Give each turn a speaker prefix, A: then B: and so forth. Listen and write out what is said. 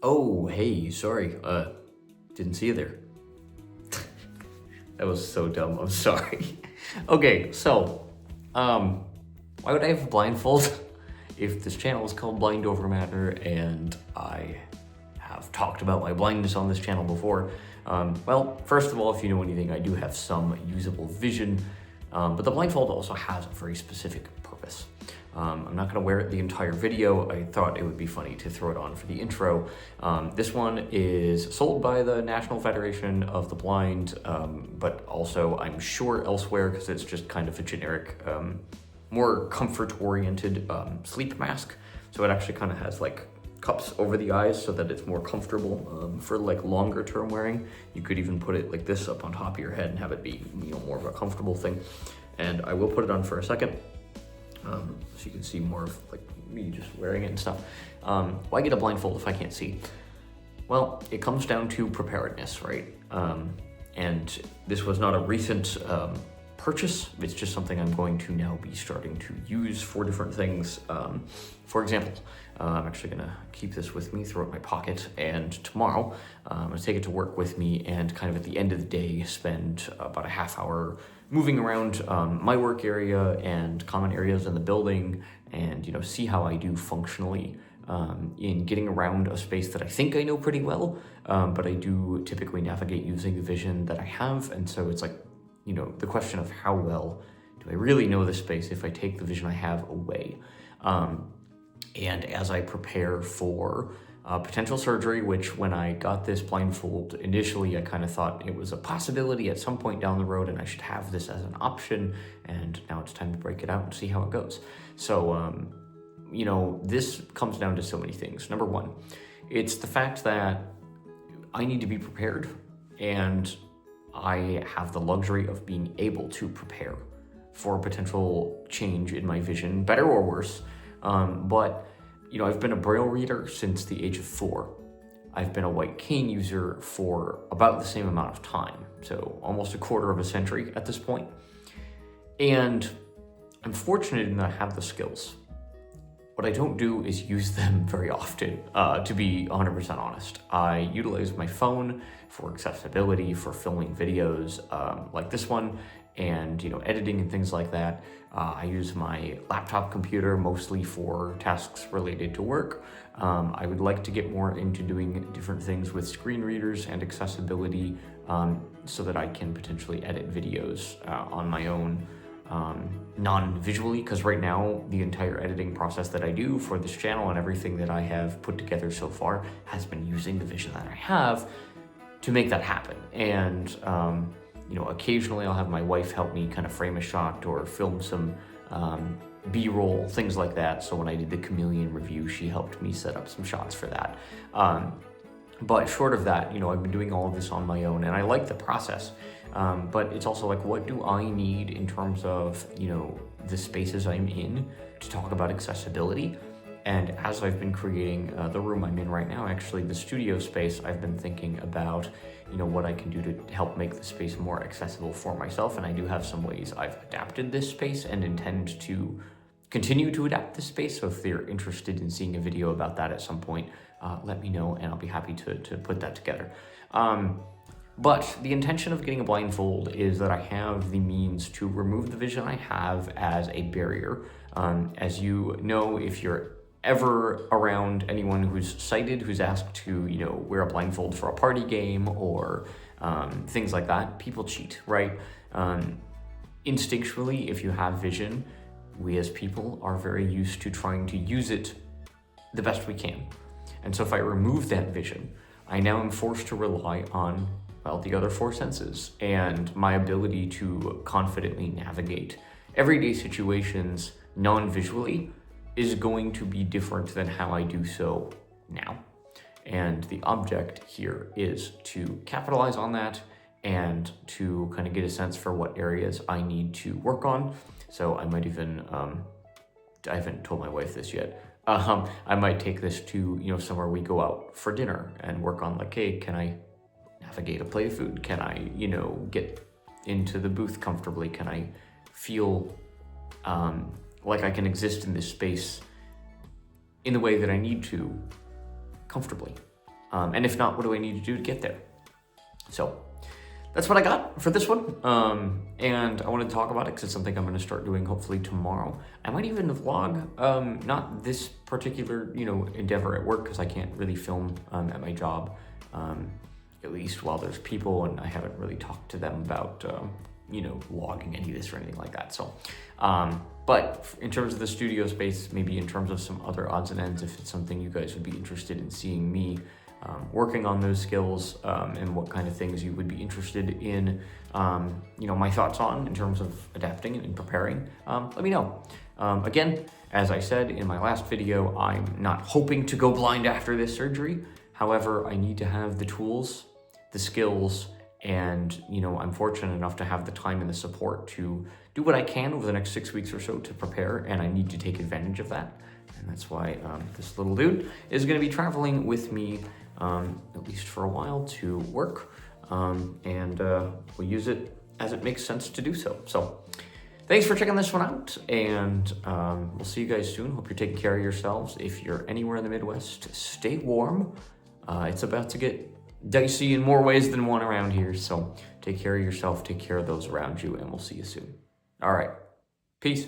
A: Oh, hey, sorry. Didn't see you there. That was so dumb. I'm sorry. Okay, so, why would I have a blindfold if this channel is called Blind Over Matter and I have talked about my blindness on this channel before? Well, first of all, if you know anything, I do have some usable vision, but the blindfold also has a very specific purpose. I'm not going to wear it the entire video. I thought it would be funny to throw it on for the intro. This one is sold by the National Federation of the Blind, but also I'm sure elsewhere because it's just kind of a generic, more comfort-oriented sleep mask. So it actually kind of has like cups over the eyes so that it's more comfortable for like longer term wearing. You could even put it like this up on top of your head and have it be, more of a comfortable thing. And I will put it on for a second. So you can see more of like me just wearing it and stuff. Why get a blindfold if I can't see? Well, it comes down to preparedness, right? And this was not a recent purchase. It's just something I'm going to now be starting to use for different things. For example, I'm actually gonna keep this with me, throw it in my pocket, and tomorrow I'm gonna take it to work with me and kind of at the end of the day spend about a half hour moving around my work area and common areas in the building and, see how I do functionally in getting around a space that I think I know pretty well, but I do typically navigate using the vision that I have. And so it's like, the question of how well do I really know this space if I take the vision I have away? And as I prepare for potential surgery, which when I got this blindfold initially, I kind of thought it was a possibility at some point down the road and I should have this as an option, and now it's time to break it out and see how it goes. So, this comes down to so many things. Number one, it's the fact that I need to be prepared, and I have the luxury of being able to prepare for a potential change in my vision, better or worse. But I've been a Braille reader since the age of 4. I've been a white cane user for about the same amount of time, so almost a quarter of a century at this point. And I'm fortunate in that I have the skills. What I don't do is use them very often, to be 100% honest. I utilize my phone for accessibility, for filming videos like this one, and editing and things like that. I use my laptop computer mostly for tasks related to work. I would like to get more into doing different things with screen readers and accessibility so that I can potentially edit videos on my own, non-visually, because right now the entire editing process that I do for this channel and everything that I have put together so far has been using the vision that I have to make that happen. And occasionally I'll have my wife help me kind of frame a shot or film some B-roll, things like that. So when I did the Chameleon review, she helped me set up some shots for that. But short of that, I've been doing all of this on my own, and I like the process. But it's also like, what do I need in terms of, the spaces I'm in to talk about accessibility? And as I've been creating the room I'm in right now, actually the studio space, I've been thinking about, what I can do to help make the space more accessible for myself. And I do have some ways I've adapted this space and intend to continue to adapt this space. So if they're interested in seeing a video about that at some point, let me know and I'll be happy to put that together. But the intention of getting a blindfold is that I have the means to remove the vision I have as a barrier. As you know, if you're ever around anyone who's sighted, who's asked to, wear a blindfold for a party game or things like that, people cheat, right? Instinctually, if you have vision, we as people are very used to trying to use it the best we can. And so if I remove that vision, I now am forced to rely on, the other 4 senses and my ability to confidently navigate everyday situations non-visually is going to be different than how I do so now. And the object here is to capitalize on that and to kind of get a sense for what areas I need to work on. So I might even, I haven't told my wife this yet, I might take this to, somewhere we go out for dinner and work on like, hey, can I navigate a plate of food? Can I, get into the booth comfortably? Can I feel like I can exist in this space in the way that I need to comfortably? And if not, what do I need to do to get there? So that's what I got for this one. And I wanted to talk about it because it's something I'm going to start doing hopefully tomorrow. I might even vlog, not this particular, endeavor at work because I can't really film at my job, at least while there's people, and I haven't really talked to them about, vlogging any of this or anything like that. So, but in terms of the studio space, maybe in terms of some other odds and ends, if it's something you guys would be interested in seeing me working on those skills, and what kind of things you would be interested in, my thoughts on in terms of adapting and preparing, let me know. Again, as I said in my last video, I'm not hoping to go blind after this surgery. However, I need to have the tools, the skills, and, I'm fortunate enough to have the time and the support to do what I can over the next 6 weeks or so to prepare, and I need to take advantage of that. And that's why this little dude is going to be traveling with me, at least for a while, to work, and we'll use it as it makes sense to do so. So thanks for checking this one out, and we'll see you guys soon. Hope you're taking care of yourselves. If you're anywhere in the Midwest, stay warm. It's about to get dicey in more ways than one around here, so take care of yourself, take care of those around you, and we'll see you soon. All right, peace.